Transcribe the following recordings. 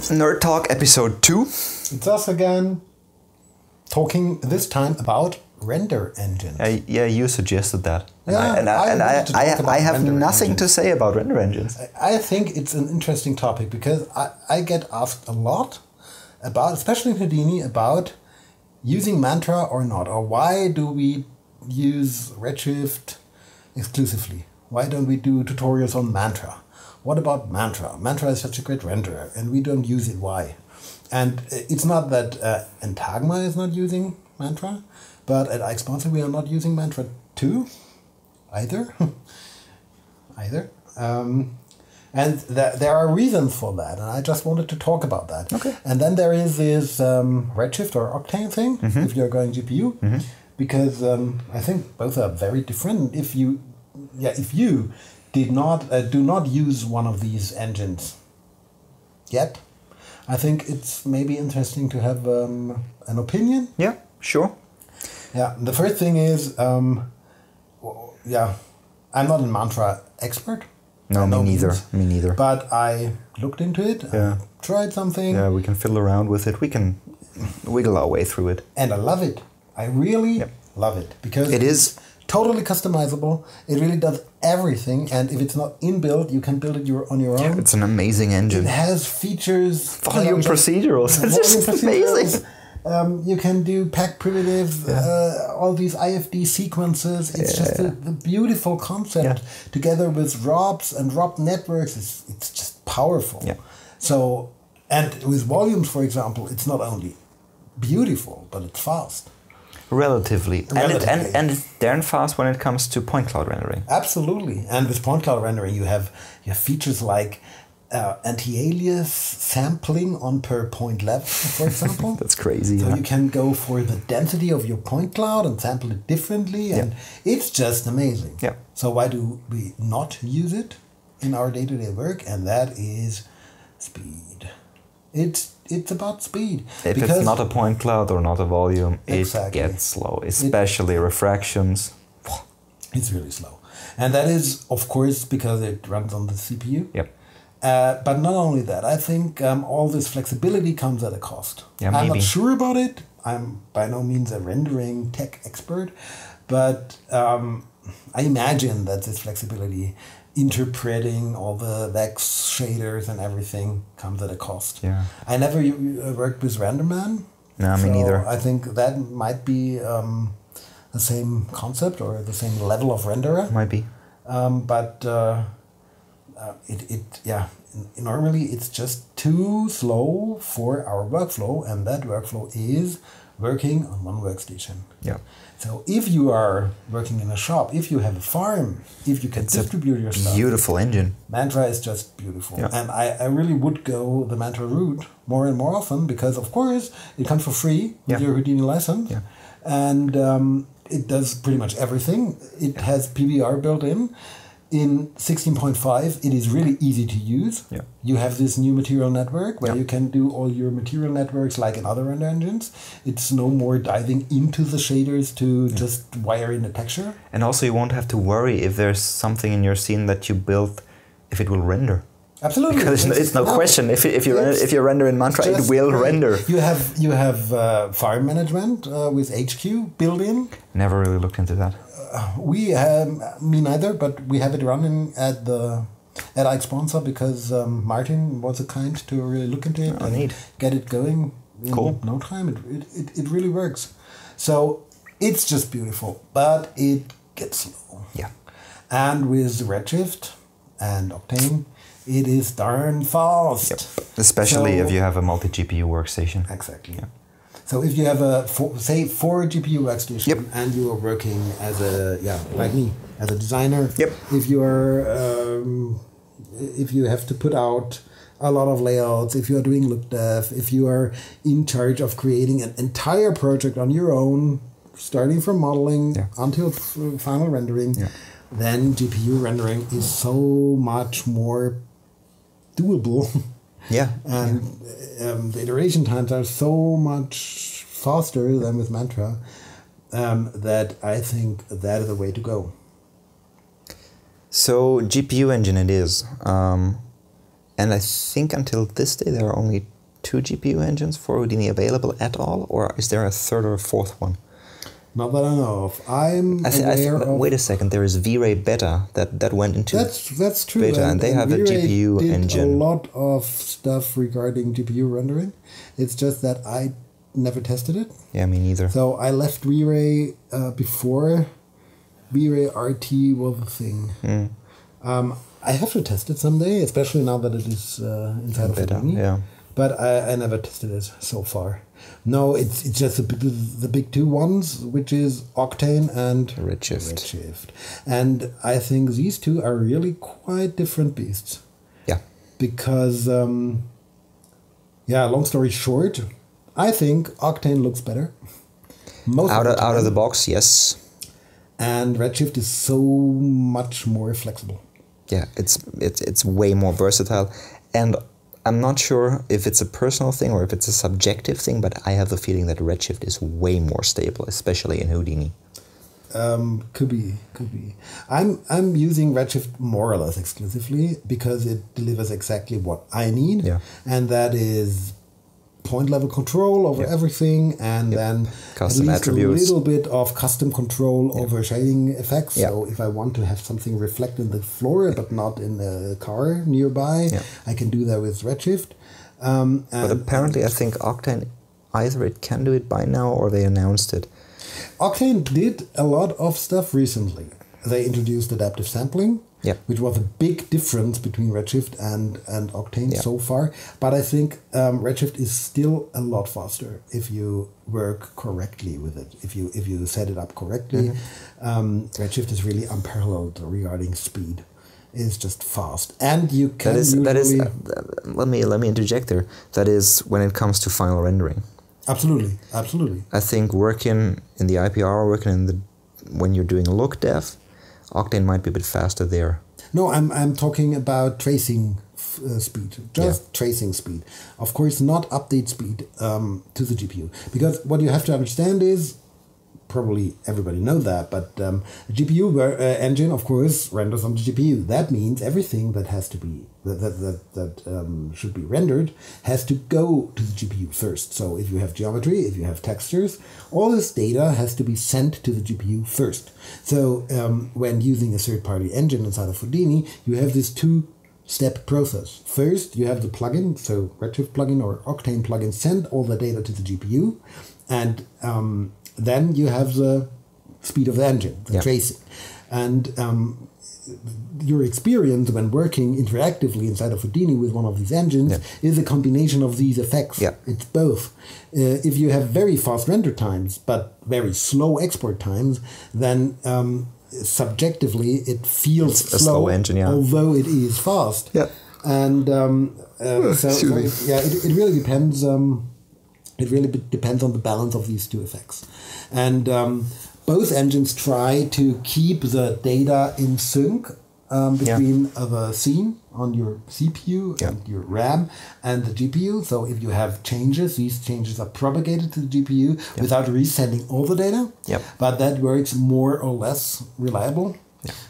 Nerd Talk episode 2. It's us again, talking this time about render engines. Yeah, you suggested that. Yeah, I have nothing to say about render engines. I think it's an interesting topic because I get asked a lot about, especially in Houdini, about using Mantra or not, or why do we use Redshift exclusively? Why don't we do tutorials on Mantra? What about Mantra? Mantra is such a great renderer and we don't use it. Why? And it's not that Entagma is not using Mantra, but at iXponsor we are not using Mantra too, either. And there are reasons for that, and I just wanted to talk about that. Okay. And then there is this Redshift or Octane thing, if you're going GPU, because I think both are very different. If you do not use one of these engines yet, I think it's maybe interesting to have an opinion. Yeah, sure. Yeah, the first thing is, I'm not a Mantra expert. No, me neither. But I looked into it, tried something. Yeah, we can fiddle around with it. We can wiggle our way through it. And I love it. I really love it. Because it is totally customizable. It really does everything. And if it's not inbuilt, you can build it on your own. It's an amazing engine. It has features. Volume procedurals. It's just amazing. You can do pack primitives, all these IFD sequences. It's just a beautiful concept together with ROPs and ROP networks. It's just powerful. Yeah. So, and with volumes, for example, it's not only beautiful, but it's fast. Relatively. And it's darn fast when it comes to point cloud rendering. Absolutely. And with point cloud rendering, you have features like anti-alias sampling on per point level, for example. That's crazy. So you can go for the density of your point cloud and sample it differently, and it's just amazing. Yeah. So why do we not use it in our day-to-day work? And that is speed. It's about speed. If it's not a point cloud or not a volume, it gets slow, especially refractions. It's really slow. And that is, of course, because it runs on the CPU. Yep. But not only that, I think all this flexibility comes at a cost. Yeah, I'm not sure about it. I'm by no means a rendering tech expert, but I imagine that this flexibility, interpreting all the Vex shaders and everything, comes at a cost. Yeah. I never worked with RenderMan. No, me neither. I think that might be the same concept or the same level of renderer. Might be. Normally it's just too slow for our workflow, and that workflow is working on one workstation. Yeah. So if you are working in a shop, if you have a farm, if you can distribute your stuff, beautiful engine. Mantra is just beautiful. Yeah. And I really would go the Mantra route more and more often because, of course, it comes for free with your Houdini license. Yeah. And it does pretty much everything. It has PBR built in. In 16.5, it is really easy to use. Yeah. You have this new material network where you can do all your material networks like in other render engines. It's no more diving into the shaders to just wire in a texture. And also you won't have to worry if there's something in your scene that you built, if it will render. Absolutely. Because it's no question. If you render in Mantra, it will render. You have file management with HQ built in. Never really looked into that. We have, me neither, but we have it running at iXponsor because Martin was so kind to really look into it and get it going in no time. It really works. So it's just beautiful, but it gets slow. Yeah. And with Redshift and Octane, it is darn fast. Yep. Especially if you have a multi-GPU workstation. Exactly. Yeah. So if you have four GPU workstation and you are working as like me, as a designer. Yep. If you are, if you have to put out a lot of layouts, if you are doing look dev, if you are in charge of creating an entire project on your own, starting from modeling until final rendering, then GPU rendering is so much more doable. Yeah. And the iteration times are so much faster than with Mantra that I think that is the way to go. So GPU engine it is. And I think until this day there are only 2 GPU engines for Houdini available at all, or is there a third or a fourth one? Not that I know of. I'm aware of... Wait a second, there is V-Ray Beta that went into That's true. beta, and they have a GPU did engine. A lot of stuff regarding GPU rendering. It's just that I never tested it. Yeah, me neither. So I left V-Ray before V-Ray RT was a thing. I have to test it someday, especially now that it is inside of Houdini. Yeah. But I never tested it so far. No, it's just the big two ones, which is Octane and Redshift. And I think these two are really quite different beasts. Yeah. Because, long story short, I think Octane looks better. Out of the box, yes. And Redshift is so much more flexible. Yeah, it's way more versatile, and I'm not sure if it's a personal thing or if it's a subjective thing, but I have the feeling that Redshift is way more stable, especially in Houdini. Could be. I'm using Redshift more or less exclusively because it delivers exactly what I need, and that is point level control over everything, and then custom at least attributes. A little bit of custom control over shading effects. So if I want to have something reflect in the floor but not in a car nearby, I can do that with Redshift. But apparently I think Octane, either it can do it by now or they announced it. Octane did a lot of stuff recently. They introduced adaptive sampling, which was a big difference between Redshift and Octane so far. But I think Redshift is still a lot faster if you work correctly with it. If you set it up correctly, Redshift is really unparalleled regarding speed. It's just fast, and you can. Let me interject there. That is when it comes to final rendering. Absolutely. I think working in the IPR, when you're doing look dev, Octane might be a bit faster there. No, I'm talking about tracing speed, tracing speed. Of course, not update speed to the GPU, because what you have to understand is, probably everybody know that, but a GPU engine, of course, renders on the GPU. That means everything that has to be should be rendered has to go to the GPU first. So if you have geometry, if you have textures, all this data has to be sent to the GPU first. So when using a third-party engine inside of Houdini, you have this two-step process. First, you have the plugin, so Redshift plugin or Octane plugin, send all the data to the GPU, and then you have the speed of the engine, the tracing. And your experience when working interactively inside of Houdini with one of these engines is a combination of these effects. It's both. If you have very fast render times, but very slow export times, then subjectively it feels a slow engine, although it is fast. And it really depends. It really depends on the balance of these two effects. And both engines try to keep the data in sync between the scene on your CPU and your RAM and the GPU. So if you have changes, these changes are propagated to the GPU without resending all the data. But that works more or less reliable.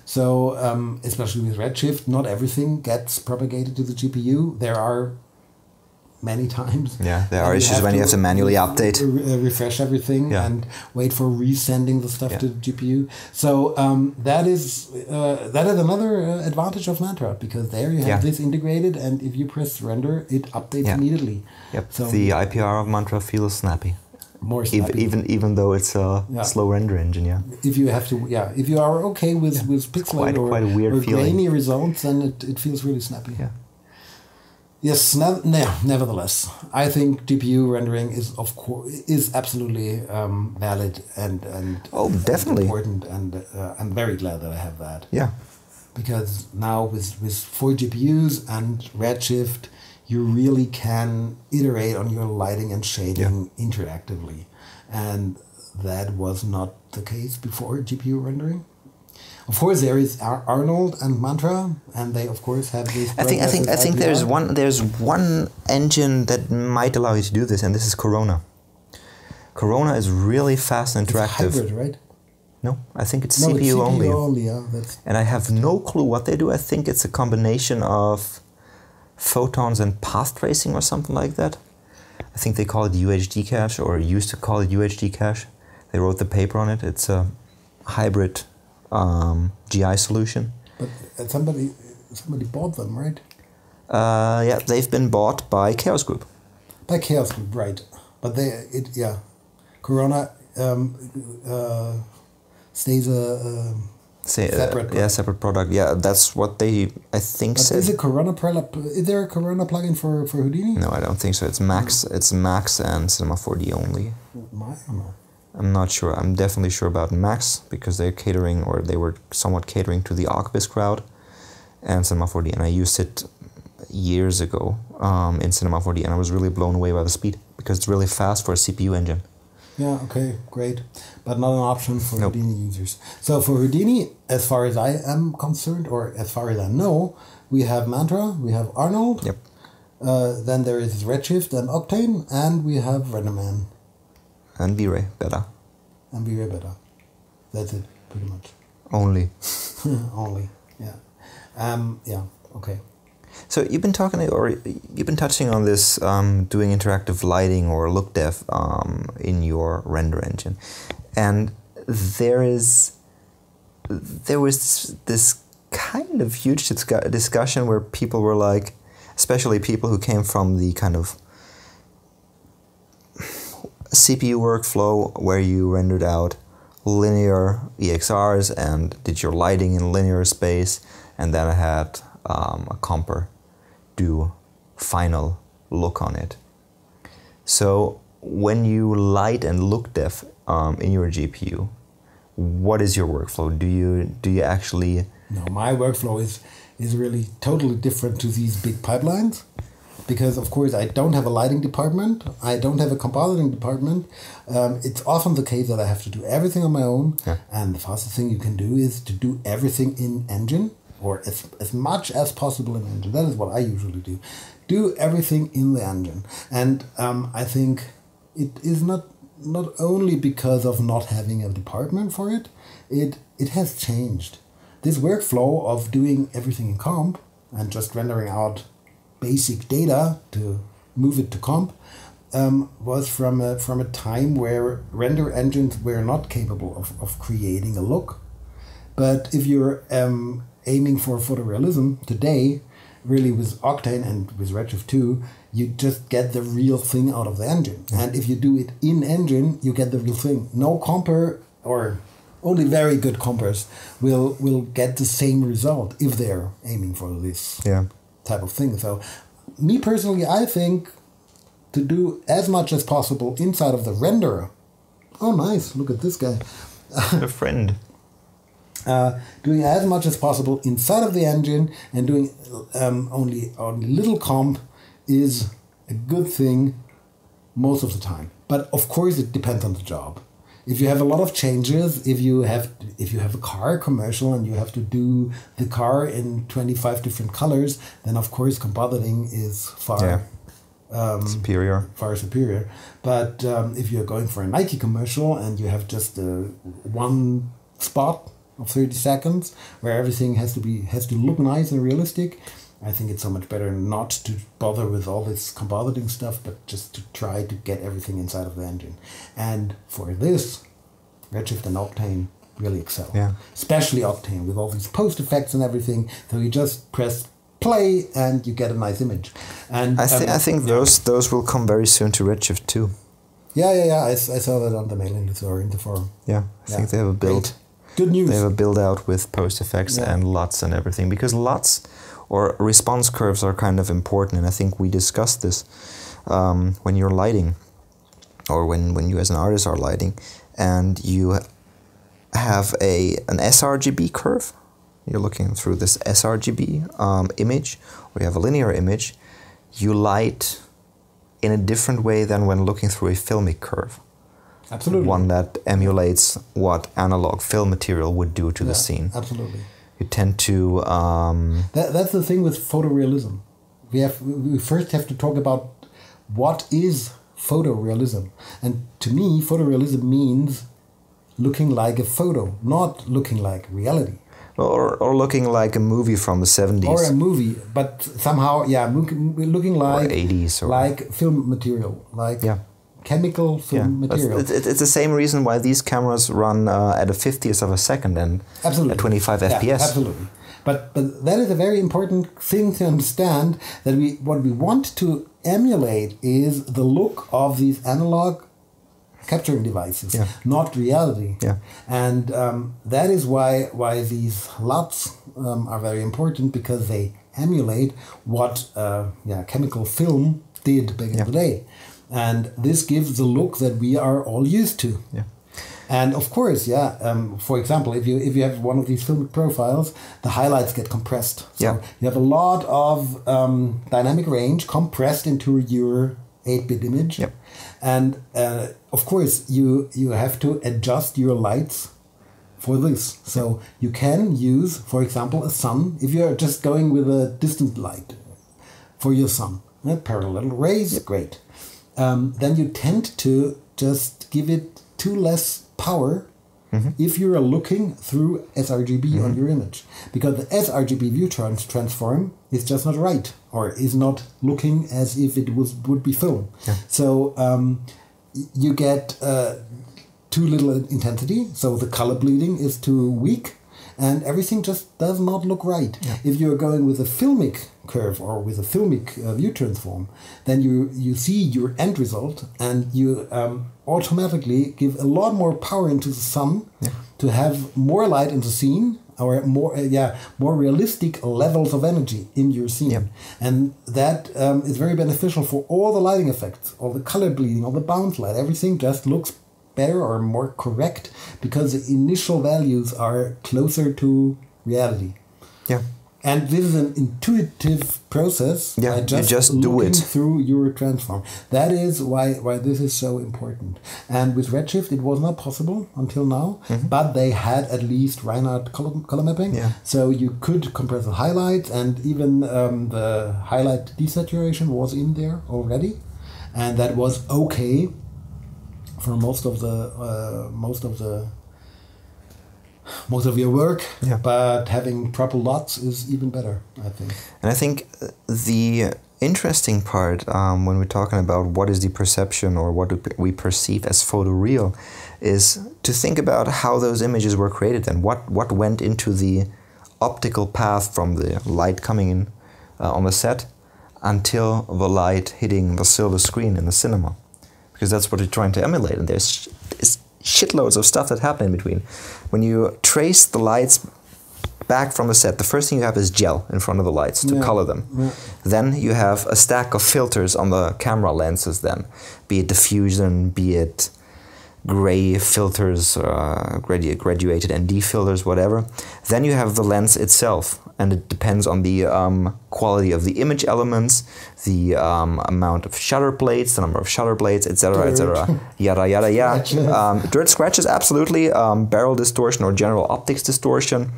So especially with Redshift, not everything gets propagated to the GPU. There are many times. There are issues when you have to manually update. Refresh everything and wait for resending the stuff to the GPU. So that is another advantage of Mantra, because there you have this integrated, and if you press render, it updates immediately. So the IPR of Mantra feels snappy. More snappy. Even though it's a slow render engine, If you have to, if you are okay with pixelated quite a weird or feeling. grainy results, then it feels really snappy. Yes, nevertheless, I think GPU rendering is absolutely valid and definitely important, and I'm very glad that I have that. Because now with 4 GPUs and Redshift, you really can iterate on your lighting and shading interactively, and that was not the case before GPU rendering. Of course, there is Arnold and Mantra, and they of course have this. I think there's one engine that might allow you to do this, and this is Corona. Corona is really fast and interactive. It's hybrid, right? No, I think it's CPU only. That's... And I have no clue what they do. I think it's a combination of photons and path tracing or something like that. I think they call it UHD Cache, or used to call it UHD Cache. They wrote the paper on it. It's a hybrid GI solution. But somebody bought them, right? Yeah, they've been bought by Chaos Group. By Chaos Group, right? But Corona stays a separate. Separate product. Yeah, that's what they said. Is there a Corona plugin for Houdini? No, I don't think so. It's Max. It's Max and Cinema 4D only. I'm not sure. I'm definitely sure about Max because they were somewhat catering to the Archivist crowd, and Cinema 4D. And I used it years ago in Cinema 4D, and I was really blown away by the speed because it's really fast for a CPU engine. Yeah, okay, great. But not an option for Houdini users. So for Houdini, as far as I am concerned, or as far as I know, we have Mantra, we have Arnold. Yep. Then there is Redshift and Octane, and we have RenderMan. And V-Ray Beta. And V-Ray Beta. That's it, pretty much. Only. Only, yeah. Yeah, okay. So you've been touching on this doing interactive lighting or look dev in your render engine, and there was this kind of huge discussion where people were like, especially people who came from the kind of CPU workflow where you rendered out linear EXRs and did your lighting in linear space, and then I had a comper do final look on it. So when you light and look dev in your GPU, what is your workflow? Do you actually? No, my workflow is really totally different to these big pipelines, because of course I don't have a lighting department, I don't have a compositing department. It's often the case that I have to do everything on my own, and the fastest thing you can do is to do everything in engine, or as much as possible in engine. That is what I usually do. Do everything in the engine. And I think it is not only because of not having a department for it, it has changed. This workflow of doing everything in comp and just rendering out basic data to move it to comp was from a time where render engines were not capable of creating a look. But if you're aiming for photorealism today, really with Octane and with Redshift 2, you just get the real thing out of the engine. And if you do it in engine, you get the real thing. No comper, or only very good compers, will get the same result if they're aiming for this type of thing. So me personally, I think to do as much as possible inside of the renderer. Oh, nice. Look at this guy. A friend. Doing as much as possible inside of the engine and doing only little comp is a good thing most of the time. But of course it depends on the job. If you have a lot of changes, if you have a car commercial and you have to do the car in 25 different colors, then of course compositing is far superior. But if you're going for a Nike commercial and you have just one spot of 30 seconds where everything has to look nice and realistic, I think it's so much better not to bother with all this compositing stuff, but just to try to get everything inside of the engine. And for this, Redshift and Octane really excel. Yeah. Especially Octane with all these post effects and everything. So you just press play and you get a nice image. And I think those will come very soon to Redshift too. Yeah. I saw that on the mailing list or in the forum. Yeah, I think they have a build. Great. Good news. They have a build out with post effects and LUTs and everything, because LUTs or response curves are kind of important, and I think we discussed this when you're lighting, or when you as an artist are lighting, and you have an sRGB curve. You're looking through this sRGB image, or you have a linear image. You light in a different way than when looking through a filmic curve. Absolutely. One that emulates what analog film material would do to the scene. Absolutely. You tend to... That's the thing with photorealism. We first have to talk about what is photorealism. And to me, photorealism means looking like a photo, not looking like reality. Or looking like a movie from the 70s. Or a movie, but somehow, looking like... Or 80s. Or like film material, like chemical film material. It's the same reason why these cameras run at a 50th of a second and at 25 FPS. Absolutely. But that is a very important thing to understand, that what we want to emulate is the look of these analog capturing devices, not reality. Yeah. And that is why these LUTs are very important, because they emulate what chemical film did back in the day. And this gives the look that we are all used to. Yeah. And of course, for example, if you have one of these filmic profiles, the highlights get compressed. So you have a lot of dynamic range compressed into your 8-bit image. Yep. And of course, you have to adjust your lights for this. So you can use, for example, a sun. If you're just going with a distant light for your sun, parallel rays, great. Then you tend to just give it too less power if you are looking through sRGB on your image. Because the sRGB view transform is just not right, or is not looking as if it would be film. Yeah. So you get too little intensity, so the color bleeding is too weak, and everything just does not look right. Yeah. If you're going with a filmic curve or with a filmic view transform, then you see your end result, and you automatically give a lot more power into the sun to have more light in the scene, or more realistic levels of energy in your scene. Yep. And that is very beneficial for all the lighting effects, all the color bleeding, all the bounce light, everything just looks better or more correct, because the initial values are closer to reality. Yeah. And this is an intuitive process. Yeah, you just do it through your transform. That is why this is so important. And with Redshift, it was not possible until now, but they had at least Reinhardt color mapping. Yeah. So you could compress the highlights, and even the highlight desaturation was in there already, and that was okay for most of your work, but having proper LUTs is even better, I think. And I think the interesting part when we're talking about what is the perception or what do we perceive as photoreal is to think about how those images were created and what went into the optical path from the light coming in on the set until the light hitting the silver screen in the cinema. Because that's what you're trying to emulate, and there's shitloads of stuff that happen in between. When you trace the lights back from the set, the first thing you have is gel in front of the lights to color them. Yeah. Then you have a stack of filters on the camera lenses then, be it diffusion, be it gray filters, graduated ND filters, whatever. Then you have the lens itself, and it depends on the quality of the image elements, the amount of shutter blades, the number of shutter blades, etc., etc. Yada yada yada. Dirt scratches, absolutely. Barrel distortion or general optics distortion.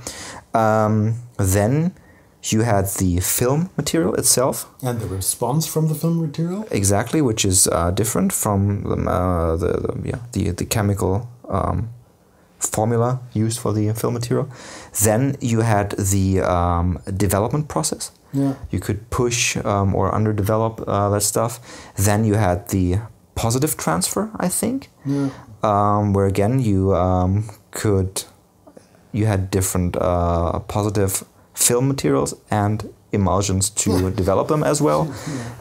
Then you had the film material itself. And the response from the film material? Exactly, which is different from the chemical formula used for the film material. Then you had the development process. Yeah. You could push or underdevelop that stuff. Then you had the positive transfer, I think, where again you had different positive film materials and emulsions to develop them as well.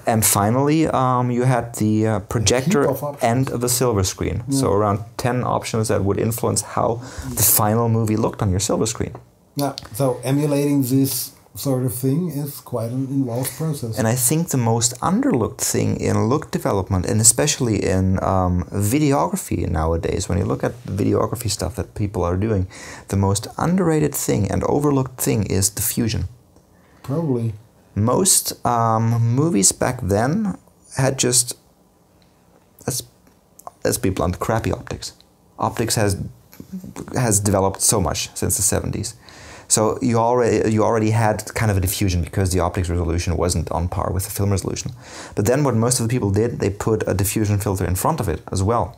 And finally, you had the projector and the silver screen. So around 10 options that would influence how the final movie looked on your silver screen. Yeah, so emulating this sort of thing is quite an involved process. And I think the most underlooked thing in look development, and especially in videography nowadays, when you look at videography stuff that people are doing, the most underrated thing and overlooked thing is diffusion. Probably. Most movies back then had just, let's be blunt, crappy optics. Optics has developed so much since the 70s. So you already had kind of a diffusion because the optics resolution wasn't on par with the film resolution. But then what most of the people did, they put a diffusion filter in front of it as well.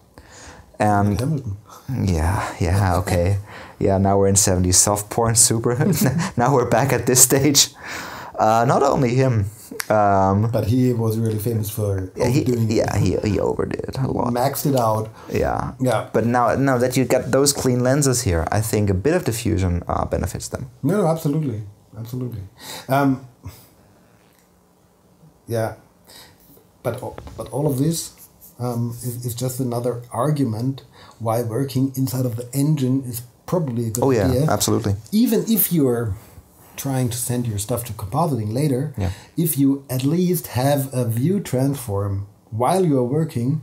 And Hamilton. yeah, okay. Yeah, now we're in 70s soft porn, super. Now we're back at this stage. Not only him. But he was really famous for overdoing it. He overdid it a lot. Maxed it out. Yeah. Yeah. But now that you got those clean lenses here, I think a bit of diffusion benefits them. No, absolutely. Absolutely. Yeah. But all of this is just another argument why working inside of the engine is probably a good idea. Oh yeah, absolutely. Even if you're trying to send your stuff to compositing later, if you at least have a view transform while you're working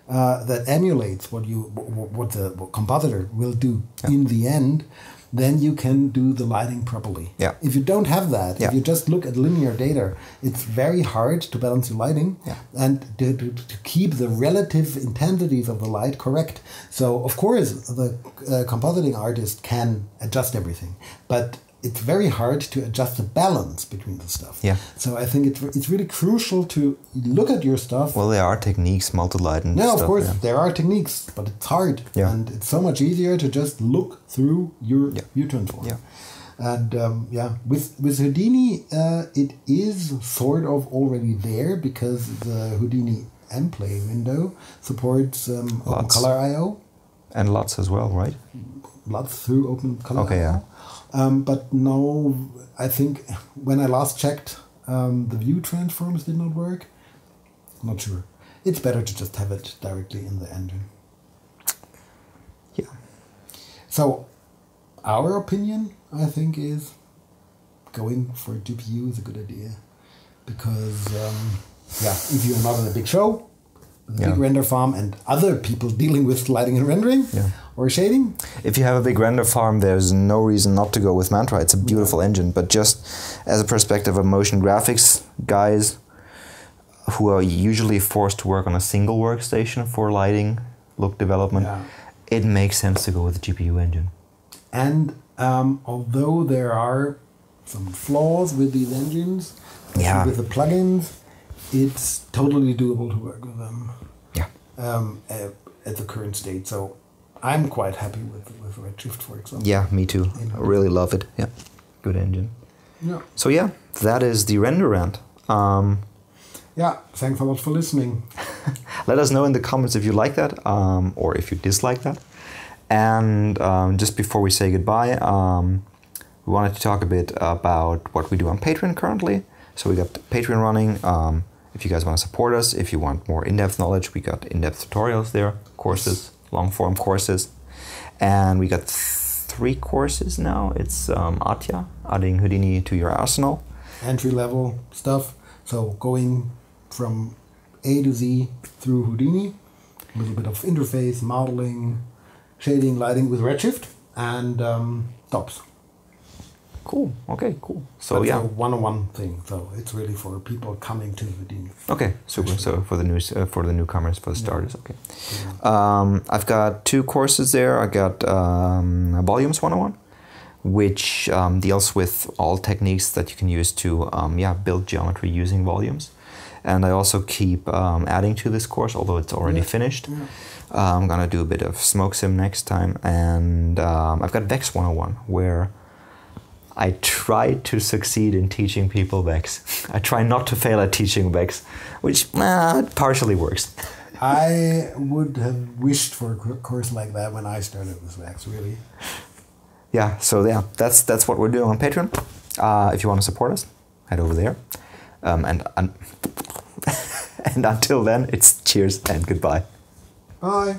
that emulates what the compositor will do in the end, then you can do the lighting properly. Yeah. If you don't have that, if you just look at linear data, it's very hard to balance the lighting and to keep the relative intensities of the light correct. So, of course, the compositing artist can adjust everything, but it's very hard to adjust the balance between the stuff. Yeah. So I think it's really crucial to look at your stuff. Well, there are techniques, multi-light and stuff. Of course, there are techniques, but it's hard. Yeah. And it's so much easier to just look through your view transform. Yeah. And with Houdini, it is sort of already there because the Houdini M-Play window supports Open Color I/O. And LUTs as well, right? LUTs through Open Color Okay, I/O. yeah. But no, I think when I last checked, the view transforms did not work. Not sure. It's better to just have it directly in the engine. Yeah. So, our opinion, I think, is going for GPU is a good idea. Because, if you're not in a big show, with a big render farm and other people dealing with lighting and rendering or shading. If you have a big render farm, there's no reason not to go with Mantra. It's a beautiful engine, but just as a perspective of motion graphics guys who are usually forced to work on a single workstation for lighting, look development, it makes sense to go with the GPU engine. And although there are some flaws with these engines, with the plugins, it's totally doable to work with them. Yeah. At the current state, so I'm quite happy with Redshift, for example. Yeah, me too. I really love it. Yeah, good engine. Yeah. So yeah, that is the render rant. Thanks a lot for listening. Let us know in the comments if you like that or if you dislike that. And just before we say goodbye, we wanted to talk a bit about what we do on Patreon currently. So we got Patreon running. If you guys want to support us, if you want more in-depth knowledge, we got in-depth tutorials there, courses, long-form courses. And we got 3 courses now. It's Atya, adding Houdini to your arsenal. Entry-level stuff. So going from A to Z through Houdini. A little bit of interface, modeling, shading, lighting with Redshift, and tops. Cool. Okay, cool. So That's a one-on-one thing. So it's really for people coming to Houdini. Okay, super. So for the newcomers, for the starters. Okay. I've got 2 courses there. I got Volumes 101, which deals with all techniques that you can use to build geometry using volumes. And I also keep adding to this course, although it's already finished. Yeah. I'm gonna do a bit of smoke sim next time, and I've got Vex 101, where I try to succeed in teaching people Vex. I try not to fail at teaching Vex, which partially works. I would have wished for a course like that when I started with Vex, really. Yeah, so that's what we're doing on Patreon. If you want to support us, head over there. And until then, it's cheers and goodbye. Bye.